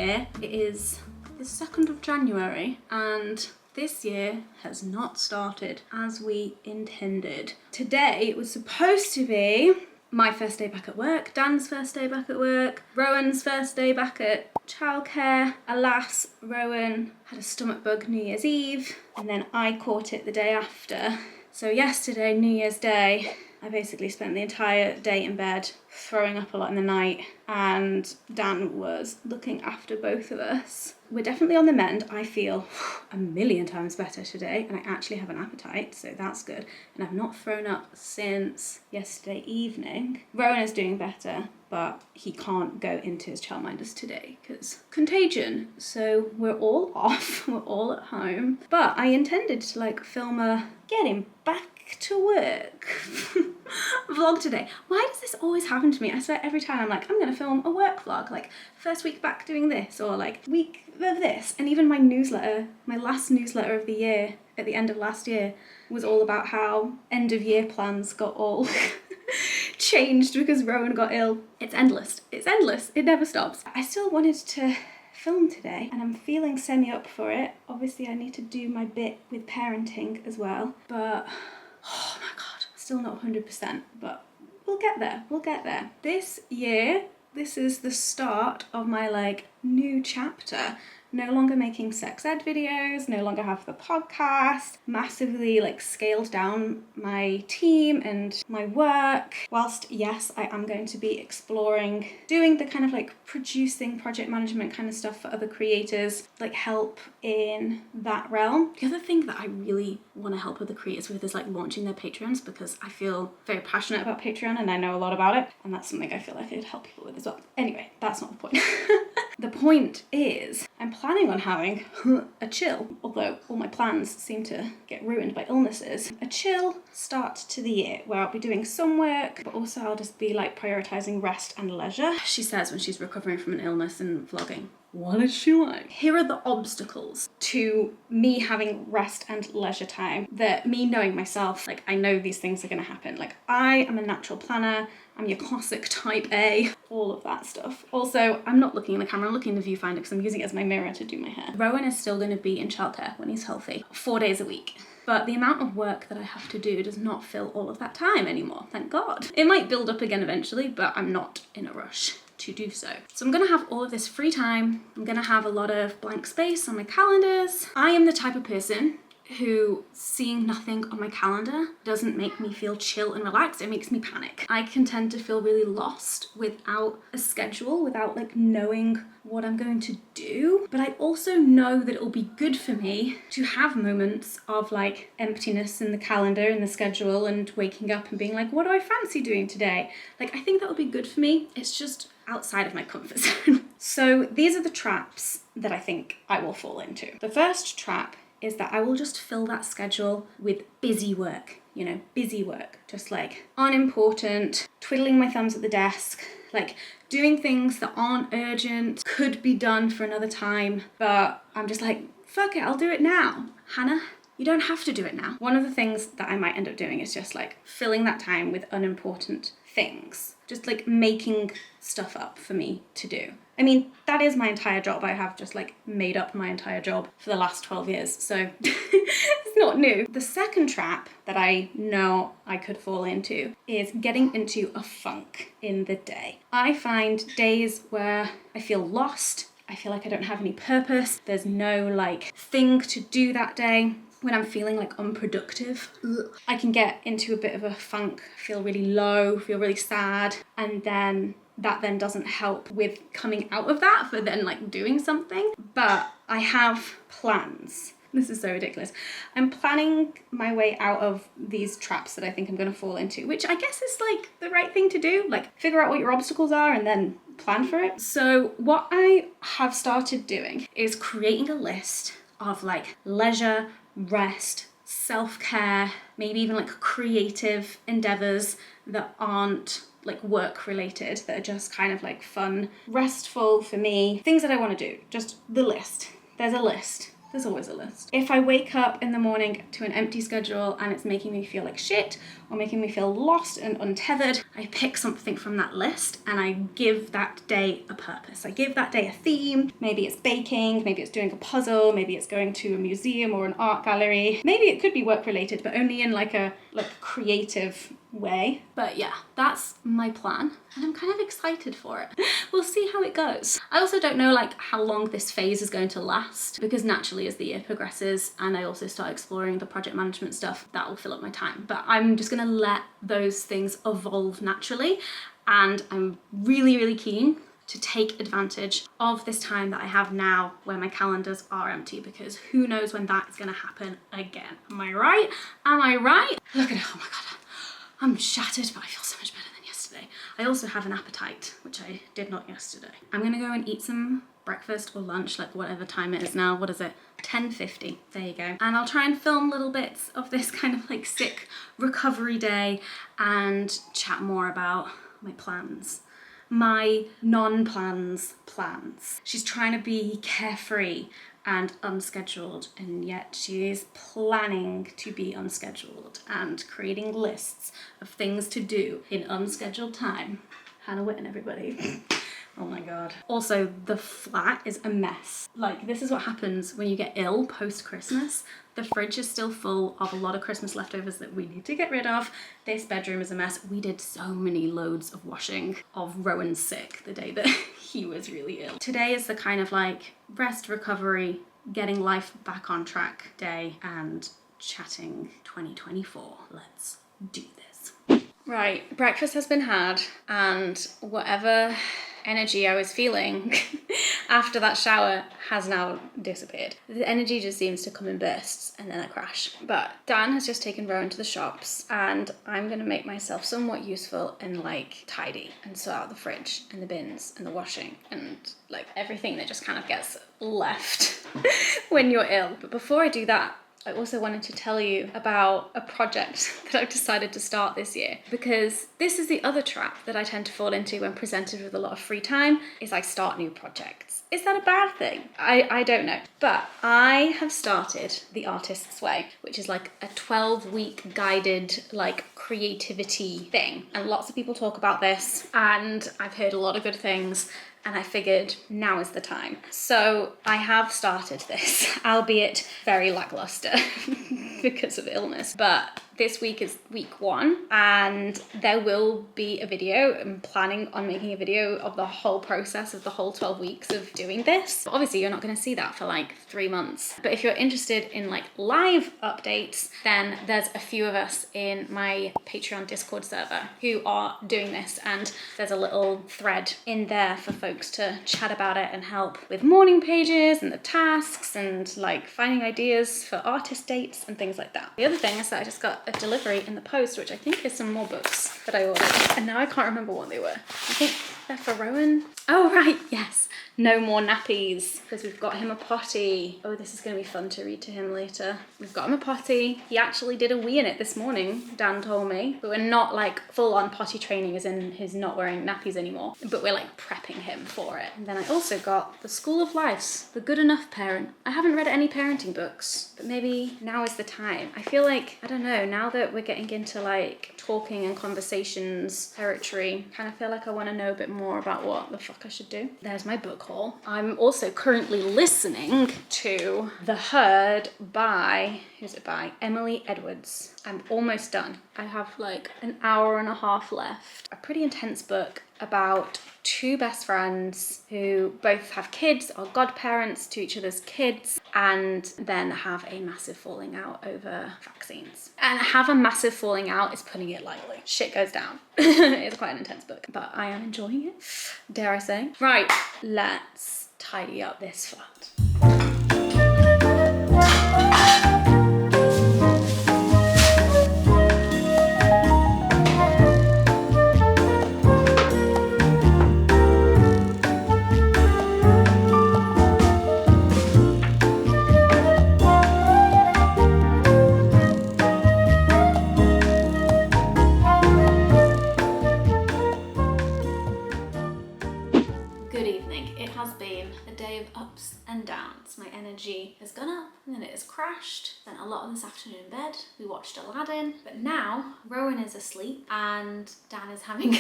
year. It is the 2nd of January and this year has not started as we intended. Today it was supposed to be my first day back at work, Dan's first day back at work, Rowan's first day back at childcare. Alas, Rowan had a stomach bug New Year's Eve and then I caught it the day after. So yesterday, New Year's Day, I basically spent the entire day in bed, throwing up a lot in the night, and Dan was looking after both of us. We're definitely on the mend. I feel a million times better today, and I actually have an appetite, so that's good. And I've not thrown up since yesterday evening. Rowan is doing better, but he can't go into his childminders today because contagion. So we're all off, we're all at home. But I intended to film a getting back to work vlog today. Why does this always happen to me? I swear every time I'm like, I'm gonna film a work vlog, first week back doing this, or week of this. And even my newsletter, my last newsletter of the year at the end of last year, was all about how end of year plans got all changed because Rowan got ill. It's endless. It's endless. It never stops. I still wanted to film today and I'm feeling semi up for it. Obviously I need to do my bit with parenting as well, but oh my god, still not 100%, but we'll get there. We'll get there. This year, this is the start of my new chapter. No longer making sex ed videos, no longer have the podcast, massively scaled down my team and my work. Whilst yes, I am going to be exploring doing the kind of producing project management kind of stuff for other creators, help in that realm. The other thing that I really want to help other creators with is launching their Patreons, because I feel very passionate about Patreon and I know a lot about it, and that's something I feel like I could help people with as well. Anyway, that's not the point. The point is, I'm planning on having a chill, although all my plans seem to get ruined by illnesses, a chill start to the year where I'll be doing some work, but also I'll just be prioritizing rest and leisure. She says when she's recovering from an illness and vlogging, what is she like? Here are the obstacles to me having rest and leisure time, that me knowing myself, I know these things are gonna happen. I am a natural planner, I'm your classic type A, all of that stuff. Also, I'm not looking in the camera, I'm looking in the viewfinder because I'm using it as my mirror to do my hair. Rowan is still gonna be in childcare when he's healthy, 4 days a week. But the amount of work that I have to do does not fill all of that time anymore, thank God. It might build up again eventually, but I'm not in a rush to do so. So I'm gonna have all of this free time. I'm gonna have a lot of blank space on my calendars. I am the type of person who seeing nothing on my calendar doesn't make me feel chill and relaxed, it makes me panic. I can tend to feel really lost without a schedule, without knowing what I'm going to do. But I also know that it'll be good for me to have moments of emptiness in the calendar, in the schedule, and waking up and being what do I fancy doing today? I think that would be good for me. It's just outside of my comfort zone. So these are the traps that I think I will fall into. The first trap is that I will just fill that schedule with busy work, busy work, just unimportant, twiddling my thumbs at the desk, doing things that aren't urgent, could be done for another time, but I'm just fuck it, I'll do it now. Hannah, you don't have to do it now. One of the things that I might end up doing is just filling that time with unimportant things, just making stuff up for me to do. I mean, that is my entire job. I have just made up my entire job for the last 12 years, so it's not new. The second trap that I know I could fall into is getting into a funk in the day. I find days where I feel lost, I feel like I don't have any purpose, there's no thing to do that day. When I'm feeling unproductive, I can get into a bit of a funk, feel really low, feel really sad, and then that then doesn't help with coming out of that for then doing something. But I have plans. This is so ridiculous. I'm planning my way out of these traps that I think I'm gonna fall into, which I guess is the right thing to do. Figure out what your obstacles are and then plan for it. So what I have started doing is creating a list of leisure, rest, self-care, maybe even creative endeavors that aren't work related, that are just kind of fun, restful for me, things that I want to do. Just the list. There's a list. There's always a list. If I wake up in the morning to an empty schedule and it's making me feel like shit or making me feel lost and untethered, I pick something from that list and I give that day a purpose. I give that day a theme. Maybe it's baking, maybe it's doing a puzzle, maybe it's going to a museum or an art gallery. Maybe it could be work related, but only in like a creative way. But yeah, that's my plan and I'm kind of excited for it. We'll see how it goes. I also don't know like how long this phase is going to last, because naturally as the year progresses and I also start exploring the project management stuff, that will fill up my time. But I'm just gonna let those things evolve naturally, and I'm really, really keen to take advantage of this time that I have now where my calendars are empty, because who knows when that is gonna happen again. Am I right? Am I right? Look at it, oh my God. I'm shattered, but I feel so much better than yesterday. I also have an appetite, which I did not yesterday. I'm gonna go and eat some breakfast or lunch, like whatever time it is now. What is it? 10:50. There you go. And I'll try and film little bits of this kind of like sick recovery day and chat more about my plans. My non-plans plans. She's trying to be carefree and unscheduled, and yet she is planning to be unscheduled and creating lists of things to do in unscheduled time. Hannah Witton, everybody. Oh my God. Also, the flat is a mess. Like, this is what happens when you get ill post-Christmas. The fridge is still full of a lot of Christmas leftovers that we need to get rid of. This bedroom is a mess. We did so many loads of washing of Rowan's sick the day that he was really ill. Today is the kind of like rest, recovery, getting life back on track day and chatting 2024. Let's do this. Right, breakfast has been had, and whatever energy I was feeling after that shower has now disappeared. The energy just seems to come in bursts and then I crash. But Dan has just taken Rowan to the shops, and I'm gonna make myself somewhat useful and like tidy and sort out the fridge and the bins and the washing and like everything that just kind of gets left when you're ill. But before I do that, I also wanted to tell you about a project that I've decided to start this year, because this is the other trap that I tend to fall into when presented with a lot of free time, is I start new projects. Is that a bad thing? I don't know. But I have started The Artist's Way, which is like a 12-week guided like creativity thing. And lots of people talk about this and I've heard a lot of good things. And I figured now is the time. So I have started this, albeit very lackluster because of illness. But this week is week 1 and there will be a video. I'm planning on making a video of the whole process of the whole 12 weeks of doing this. But obviously you're not gonna see that for like 3 months. But if you're interested in like live updates, then there's a few of us in my Patreon Discord server who are doing this, and there's a little thread in there for folks to chat about it and help with morning pages and the tasks and like finding ideas for artist dates and things like that. The other thing is that I just got a delivery in the post, which I think is some more books that I ordered, and now I can't remember what they were. I think they're for Rowan. Oh right, yes. No more nappies, because we've got him a potty. Oh, this is going to be fun to read to him later. We've got him a potty. He actually did a wee in it this morning, Dan told me. But we're not like full on potty training as in he's not wearing nappies anymore, but we're like prepping him for it. And then I also got The School of Life's The Good Enough Parent. I haven't read any parenting books, but maybe now is the time. I feel like, I don't know, now that we're getting into like talking and conversations territory, kind of feel like I want to know a bit more about what the fuck I should do. There's my book haul. I'm also currently listening to The Herd by, who's it by? Emily Edwards. I'm almost done. I have like an hour and a half left. A pretty intense book about 2 best friends who both have kids, are godparents to each other's kids, and then have a massive falling out over vaccines. And have a massive falling out is putting it lightly. Shit goes down. It's quite an intense book, but I am enjoying it, dare I say. Right, let's tidy up this flat. Good evening. It has been a day of ups and downs. My energy has gone up and then it has crashed. Spent a lot of this afternoon in bed. We watched Aladdin, but now Rowan is asleep and Dan is having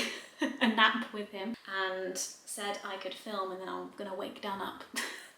a nap with him and said I could film, and then I'm gonna wake Dan up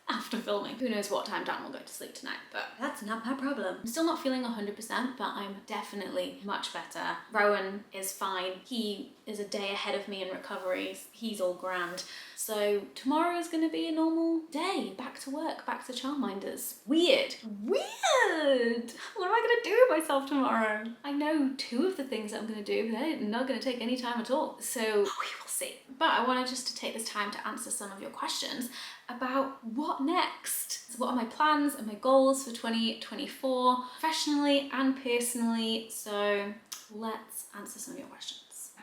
after filming. Who knows what time Dan will go to sleep tonight, but that's not my problem. I'm still not feeling 100%, but I'm definitely much better. Rowan is fine. He is a day ahead of me in recovery. He's all grand. So tomorrow is going to be a normal day. Back to work, back to Childminders. Weird. What am I going to do with myself tomorrow? I know 2 of the things that I'm going to do, but they're not going to take any time at all. So we will see. But I wanted just to take this time to answer some of your questions about what next. So what are my plans and my goals for 2024, professionally and personally? So let's answer some of your questions.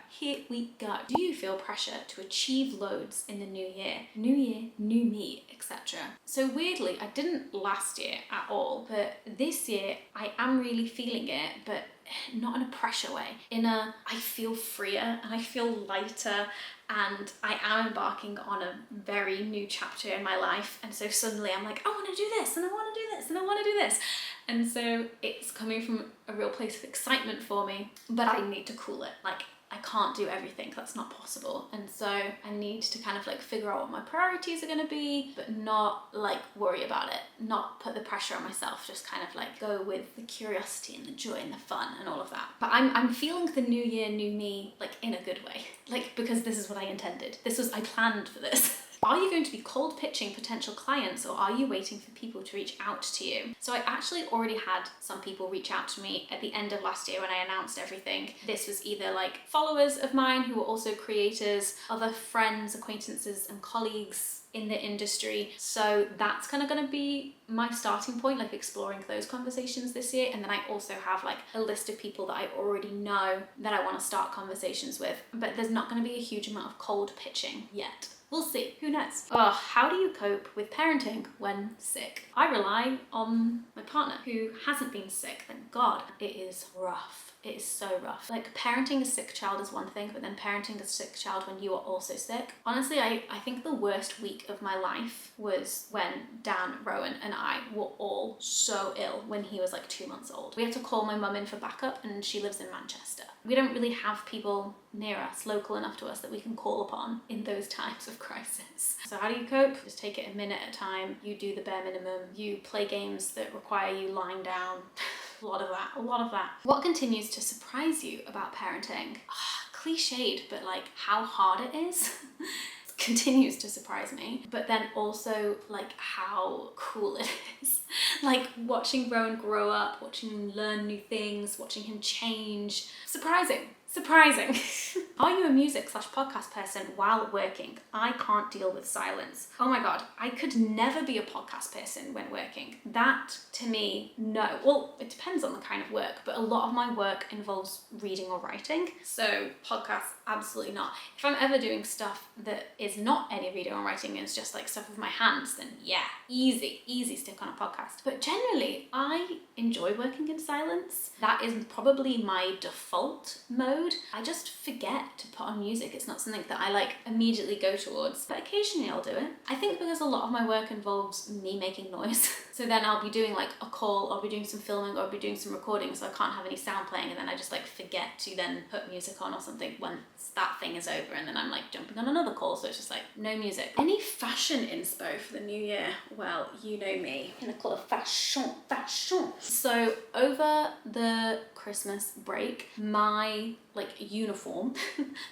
Here we go. Do you feel pressure to achieve loads in the new year? New year, new me, etc. So weirdly, I didn't last year at all, but this year I am really feeling it, but not in a pressure way. In a, I feel freer and I feel lighter, and I am embarking on a very new chapter in my life. And so suddenly I'm like, I want to do this, and I want to do this, and I want to do this. And so it's coming from a real place of excitement for me, but I need to cool it. Like, I can't do everything, that's not possible. And so I need to kind of like figure out what my priorities are gonna be, but not like worry about it, not put the pressure on myself, just kind of like go with the curiosity and the joy and the fun and all of that. But I'm feeling the new year, new me, like in a good way, like because this is what I intended. I planned for this. Are you going to be cold pitching potential clients, or are you waiting for people to reach out to you? So I actually already had some people reach out to me at the end of last year when I announced everything. This was either like followers of mine who were also creators, other friends, acquaintances and colleagues in the industry. So that's kind of going to be my starting point, like exploring those conversations this year. And then I also have like a list of people that I already know that I want to start conversations with, but there's not going to be a huge amount of cold pitching yet. We'll see, who knows? Oh, how do you cope with parenting when sick? I rely on my partner who hasn't been sick, thank God. It is rough. It is so rough. Like, parenting a sick child is one thing, but then parenting a sick child when you are also sick. Honestly, I think the worst week of my life was when Dan, Rowan and I were all so ill when he was like 2 months old. We had to call my mum in for backup, and she lives in Manchester. We don't really have people near us, local enough to us, that we can call upon in those times of crisis. So how do you cope? Just take it a minute at a time. You do the bare minimum. You play games that require you lying down. A lot of that. What continues to surprise you about parenting? Cliched, but like how hard it is. Continues to surprise me, but then also like how cool it is. Like watching Rowan grow up, watching him learn new things, watching him change. Surprising. Are you a music/podcast person while working? I can't deal with silence. Oh my God, I could never be a podcast person when working. That to me, no. Well, it depends on the kind of work, but a lot of my work involves reading or writing. So podcasts, absolutely not. If I'm ever doing stuff that is not any reading or writing and it's just like stuff with my hands, then yeah, easy stick on a podcast. But generally, I enjoy working in silence. That is probably my default mode. I just forget to put on music. It's not something that I like immediately go towards, but occasionally I'll do it. I think because a lot of my work involves me making noise. So then I'll be doing like a call, I'll be doing some filming, or I'll be doing some recording, so I can't have any sound playing, and then I just like forget to then put music on or something once that thing is over, and then I'm like jumping on another call, so it's just like no music. Any fashion inspo for the new year? Well, you know me. I'm gonna call it fashion. So over the Christmas break, my like uniform,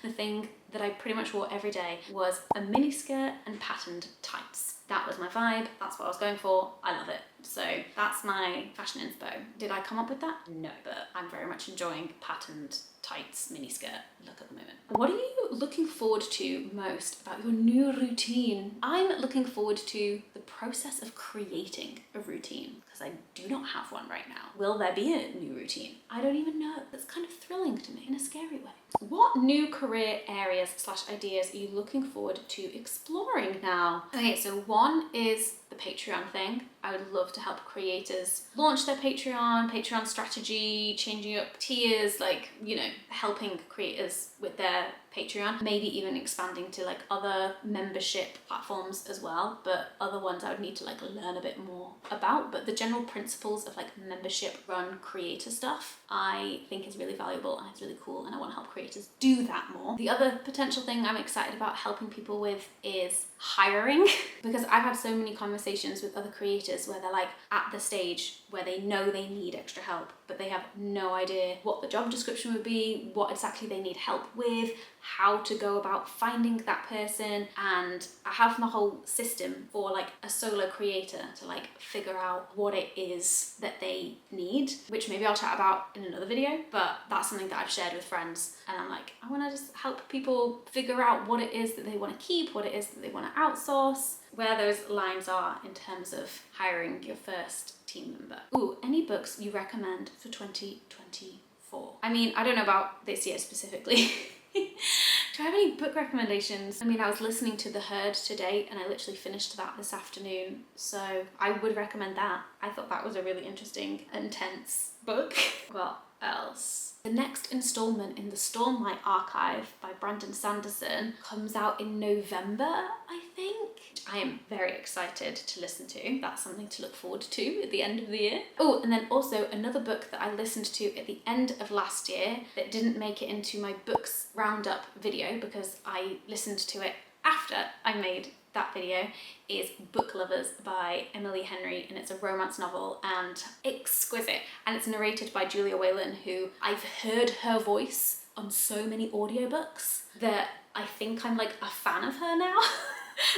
the thing that I pretty much wore every day, was a miniskirt and patterned tights. That was my vibe, that's what I was going for, I love it. So that's my fashion inspo. Did I come up with that? No, but I'm very much enjoying patterned tights miniskirt look at the moment. What are you looking forward to most about your new routine? I'm looking forward to the process of creating a routine, because I do not have one right now. Will there be a new routine? I don't even know. That's kind of thrilling to me in a scary way. What new career areas/ideas are you looking forward to exploring now? Okay, so one is the Patreon thing. I would love to help creators launch their Patreon strategy, changing up tiers, like, you know, helping creators with their Patreon, maybe even expanding to like other membership platforms as well, but other ones I would need to like learn a bit more about. But the general principles of like membership run creator stuff I think is really valuable and it's really cool, and I want to help creators do that more. The other potential thing I'm excited about helping people with is hiring because I've had so many conversations with other creators where they're like at the stage where they know they need extra help, but they have no idea what the job description would be, what exactly they need help with, how to go about finding that person. And I have the whole system for like a solo creator to like figure out what it is that they need, which maybe I'll chat about in another video, but that's something that I've shared with friends, and I'm like, I want to just help people figure out what it is that they want to keep, what it is that they want to outsource, where those lines are in terms of hiring your first team member. Ooh, any books you recommend for 2024? I mean, I don't know about this year specifically. Do I have any book recommendations? I mean, I was listening to The Herd today and I literally finished that this afternoon, so I would recommend that. I thought that was a really interesting, intense book. What else? The next installment in the Stormlight Archive by Brandon Sanderson comes out in November, I think. I am very excited to listen to. That's something to look forward to at the end of the year. Oh, and then also another book that I listened to at the end of last year that didn't make it into my books roundup video because I listened to it after I made that video, is Book Lovers by Emily Henry, and it's a romance novel and exquisite, and it's narrated by Julia Whelan, who I've heard her voice on so many audiobooks that I think I'm like a fan of her now.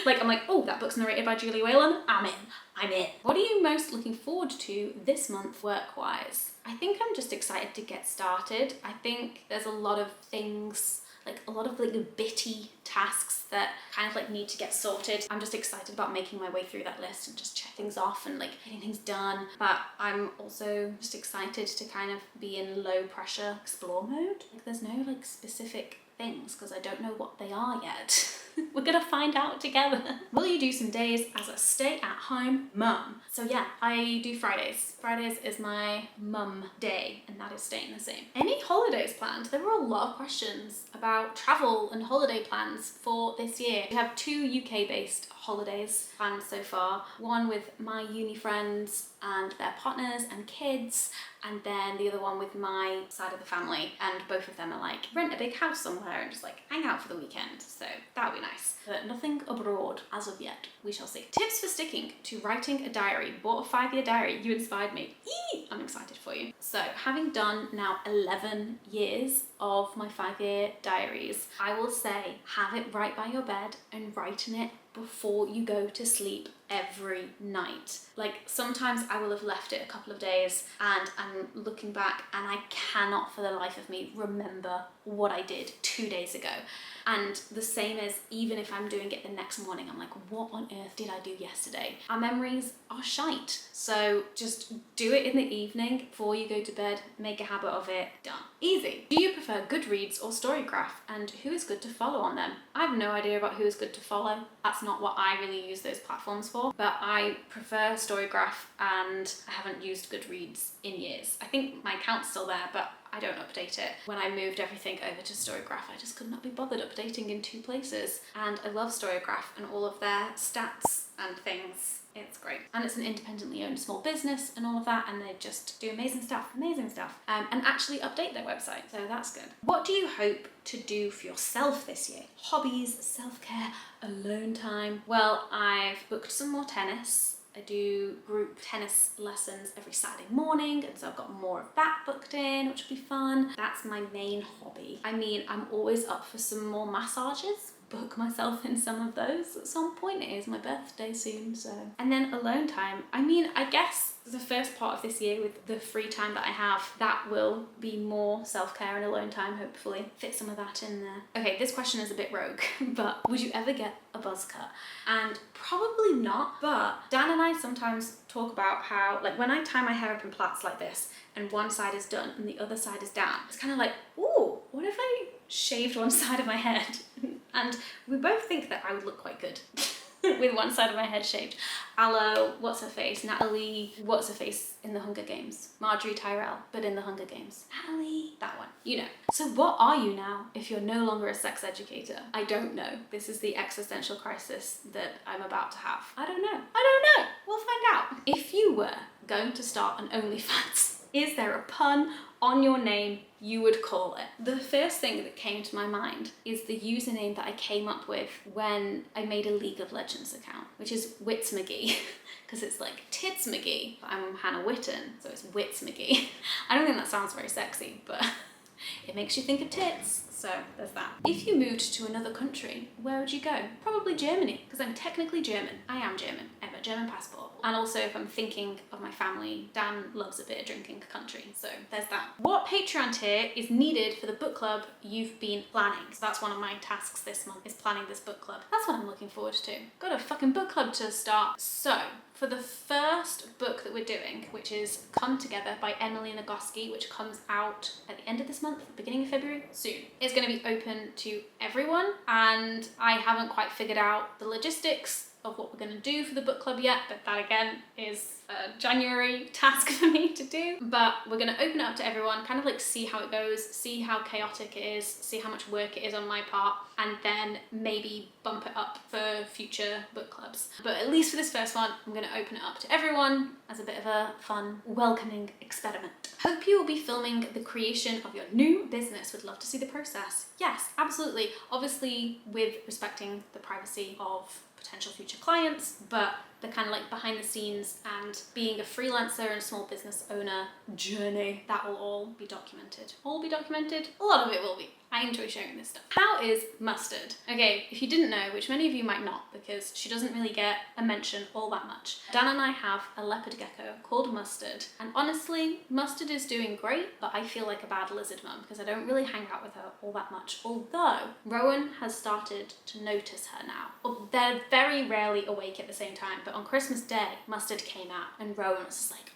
Like I'm like, oh, that book's narrated by Julia Whelan, I'm in. What are you most looking forward to this month work-wise? I think I'm just excited to get started. I think there's a lot of things, like a lot of like bitty tasks that kind of like need to get sorted. I'm just excited about making my way through that list and just check things off and like getting things done. But I'm also just excited to kind of be in low pressure explore mode. Like there's no like specific things because I don't know what they are yet. We're gonna find out together. Will you do some days as a stay-at-home mum? So yeah, I do Fridays. Fridays is my mum day, and that is staying the same. Any holidays planned? There were a lot of questions about travel and holiday plans for this year. We have 2 UK-based holidays planned so far. One with my uni friends and their partners and kids, and then the other one with my side of the family, and both of them are like rent a big house somewhere and just like hang out for the weekend, so that would be nice. But nothing abroad as of yet. We shall see. Tips for sticking to writing a diary. Bought a 5-year diary. You inspired me. Eee! I'm excited for you. So having done now 11 years of my 5-year diaries, I will say have it right by your bed and write in it before you go to sleep every night. Like sometimes I will have left it a couple of days and I'm looking back and I cannot for the life of me remember what I did 2 days ago. And the same as even if I'm doing it the next morning, I'm like, what on earth did I do yesterday? Our memories are shite. So just do it in the evening before you go to bed, make a habit of it, done. Easy. Do you prefer Goodreads or Storygraph, and who is good to follow on them? I have no idea about who is good to follow. That's not what I really use those platforms for, but I prefer Storygraph and I haven't used Goodreads in years. I think my account's still there, but I don't update it. When I moved everything over to Storygraph, I just could not be bothered updating in 2 places. And I love Storygraph and all of their stats and things. It's great. And it's an independently owned small business and all of that, and they just do amazing stuff, and actually update their website, so that's good. What do you hope to do for yourself this year? Hobbies, self-care, alone time. Well, I've booked some more tennis. I do group tennis lessons every Saturday morning, and so I've got more of that booked in, which will be fun. That's my main hobby. I mean, I'm always up for some more massages. Book myself in some of those at some point. It is my birthday soon, so. And then alone time. I mean, I guess the first part of this year with the free time that I have, that will be more self-care and alone time, hopefully. Fit some of that in there. Okay, this question is a bit rogue, but would you ever get a buzz cut? And probably not, but Dan and I sometimes talk about how, like when I tie my hair up in plaits like this, and one side is done and the other side is down, it's kind of like, ooh, what if I shaved one side of my head? And we both think that I would look quite good. with one side of my head shaved. Aloe, what's her face? Natalie, what's her face in the Hunger Games? Marjorie Tyrell, but in the Hunger Games. Natalie, that one. You know. So what are you now if you're no longer a sex educator? I don't know. This is the existential crisis that I'm about to have. I don't know. We'll find out. If you were going to start an OnlyFans, is there a pun on your name you would call it? The first thing that came to my mind is the username that I came up with when I made a League of Legends account, which is Wits McGee, because it's like Tits McGee. I'm Hannah Witton, so it's Wits McGee. I don't think that sounds very sexy, but it makes you think of tits. So there's that. If you moved to another country, where would you go? Probably Germany, because I'm technically German. I am German. I have a German passport. And also, if I'm thinking of my family, Dan loves a beer drinking country. So there's that. What Patreon tier is needed for the book club you've been planning? So that's one of my tasks this month, is planning this book club. That's what I'm looking forward to. Got a fucking book club to start. So for the first book that we're doing, which is Come Together by Emily Nagoski, which comes out at the end of this month, beginning of February, soon. It's going to be open to everyone, and I haven't quite figured out the logistics of what we're going to do for the book club yet, but that again is a January task for me to do. But we're going to open it up to everyone, kind of like see how it goes, see how chaotic it is, see how much work it is on my part, and then maybe bump it up for future book clubs. But at least for this first one, I'm going to open it up to everyone as a bit of a fun, welcoming experiment. Hope you will be filming the creation of your new business. Would love to see the process. Yes, absolutely. Obviously with respecting the privacy of potential future clients, but the kind of like behind the scenes and being a freelancer and small business owner journey, that will all be documented. All be documented? A lot of it will be. I enjoy sharing this stuff. How is Mustard? Okay, if you didn't know, which many of you might not, because she doesn't really get a mention all that much, Dan and I have a leopard gecko called Mustard, and honestly, Mustard is doing great, but I feel like a bad lizard mum because I don't really hang out with her all that much, although Rowan has started to notice her now. Well, they're very rarely awake at the same time, but on Christmas Day, Mustard came out and Rowan was just like,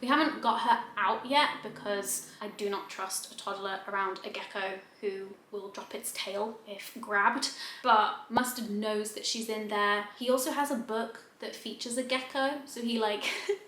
we haven't got her out yet because I do not trust a toddler around a gecko who will drop its tail if grabbed, but Mustard knows that she's in there. He also has a book that features a gecko, so he like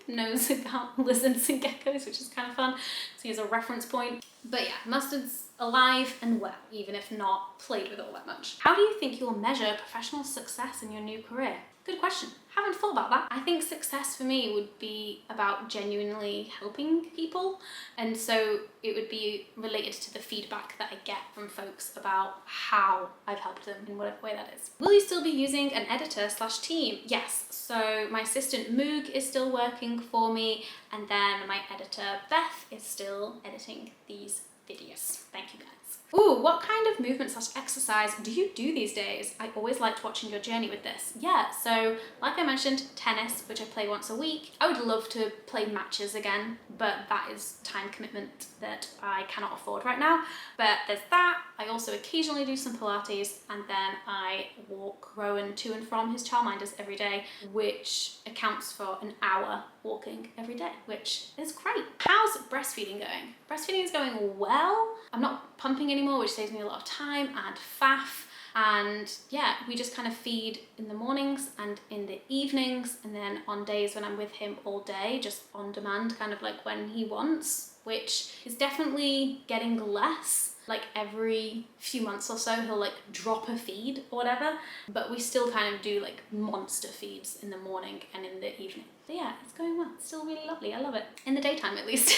knows about lizards and geckos, which is kind of fun, so he has a reference point. But yeah, Mustard's alive and well, even if not played with all that much. How do you think you'll measure professional success in your new career? Good question. Haven't thought about that. I think success for me would be about genuinely helping people, and so it would be related to the feedback that I get from folks about how I've helped them in whatever way that is. Will you still be using an editor/team? Yes. So my assistant Moog is still working for me, and then my editor Beth is still editing these videos. Thank you guys. Ooh, what kind of movement/exercise do you do these days? I always liked watching your journey with this. Yeah, so like I mentioned, tennis, which I play once a week. I would love to play matches again, but that is time commitment that I cannot afford right now. But there's that. I also occasionally do some Pilates, and then I walk Rowan to and from his childminders every day, which accounts for an hour walking every day, which is great. How's breastfeeding going? Breastfeeding is going well. I'm not pumping anymore, which saves me a lot of time and faff. And yeah, we just kind of feed in the mornings and in the evenings, and then on days when I'm with him all day, just on demand, kind of like when he wants, which is definitely getting less. Like every few months or so, he'll like drop a feed or whatever, but we still kind of do like monster feeds in the morning and in the evening. But yeah, it's going well. It's still really lovely. I love it. In the daytime, at least.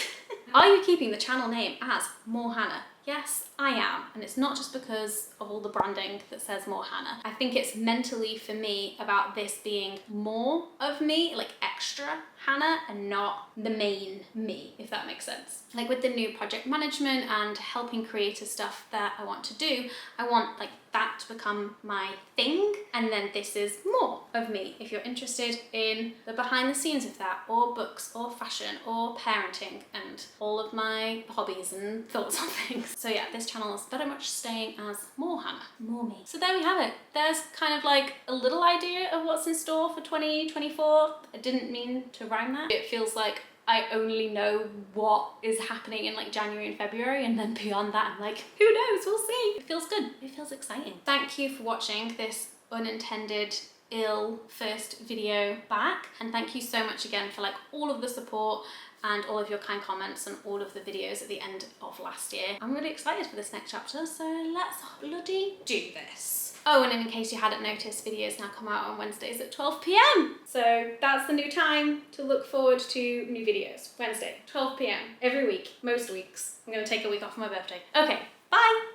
Are you keeping the channel name as More Hannah? Yes, I am. And it's not just because of all the branding that says More Hannah. I think it's mentally for me about this being more of me, like extra Hannah, and not the main me, if that makes sense. Like with the new project management and helping creator stuff that I want to do, I want like that to become my thing, and then this is more of me. If you're interested in the behind the scenes of that, or books, or fashion, or parenting, and all of my hobbies and thoughts on things. So yeah, this channel is very much staying as More Hannah, more me. So there we have it. There's kind of like a little idea of what's in store for 2024. I didn't mean to rhyme that. It feels like I only know what is happening in like January and February, and then beyond that I'm like, who knows, we'll see. It feels good, it feels exciting. Thank you for watching this unintended ill first video back, and thank you so much again for like all of the support and all of your kind comments and all of the videos at the end of last year. I'm really excited for this next chapter, so let's bloody do this. Oh, and in case you hadn't noticed, videos now come out on Wednesdays at 12 p.m. So that's the new time to look forward to new videos. Wednesday, 12 p.m. every week, most weeks. I'm gonna take a week off for my birthday. Okay, bye.